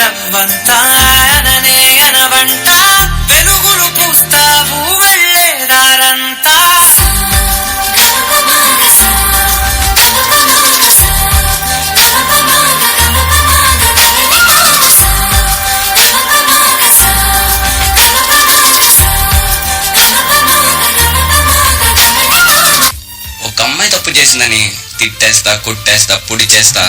రవ్వంట అననే అనవంట వెలుగులు పూస్తావు వెళ్ళేదారంతా ఒక అమ్మాయి తప్పు చేసిందని తిట్టేస్తా, కొట్టేస్తా, పొడి చేస్తా,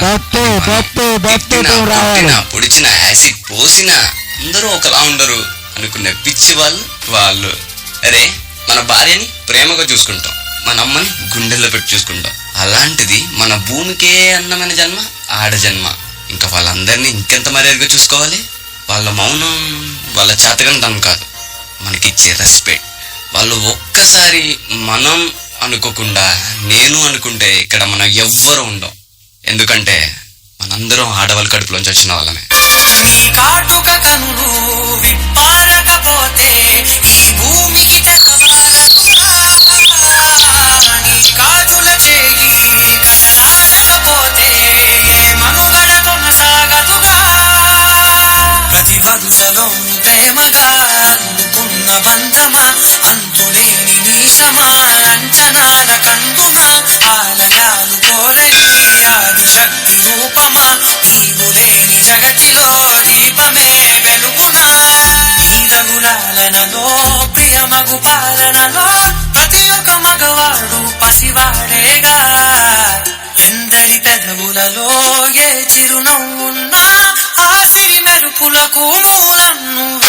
పొడిచిన యాసిడ్ పోసినా అందరూ ఒకలా ఉండరు అనుకునే పిచ్చి వాళ్ళు. అరే మన భార్యని ప్రేమగా చూసుకుంటాం, మన అమ్మని గుండెల్లో పెట్టి చూసుకుంటాం. అలాంటిది మన భూమికే అన్నమైన జన్మ ఆడ జన్మ. ఇంకా వాళ్ళందరినీ ఇంకెంత మర్యాదగా చూసుకోవాలి. వాళ్ళ మౌనం వాళ్ళ చేతకంతనం కాదు, మనకిచ్చే రెస్పెక్ట్. వాళ్ళు ఒక్కసారి మనం అనుకోకుండా నేను అనుకుంటే ఇక్కడ మనం ఎవ్వరు ఉండం. ఎందుకంటే మనందరం ఆడవాళ్ళ కడుపులోంచి వచ్చిన వాళ్ళమే. నీ కాటుక కనులు విప్పారకపోతే ఈ భూమికి జగమాగదుగా, నీ కాటుల చేయి కదలాడకపోతే ఏ మనుగడ కొనసాగదుగా. ప్రతి వరుసలో ప్రేమగా అల్లుకున్న బంధమా, అంతులేని నీశమా, అంచనాల కందునా, ఆలయాలు కోలని ఆది శక్తి రూపమా, నీవు లేని జగతిలో దీపమే వెలుగునా. నీ రఘులాలనలో ప్రియమగు పాలనలో ప్రతి ఒక్క మగవాడు పసివాడేగా. ఎందరి పెదవులలో ఏ చిరునవ్వున్నా ఆ సిరి మెరుపులకు మూలం నువ్వే.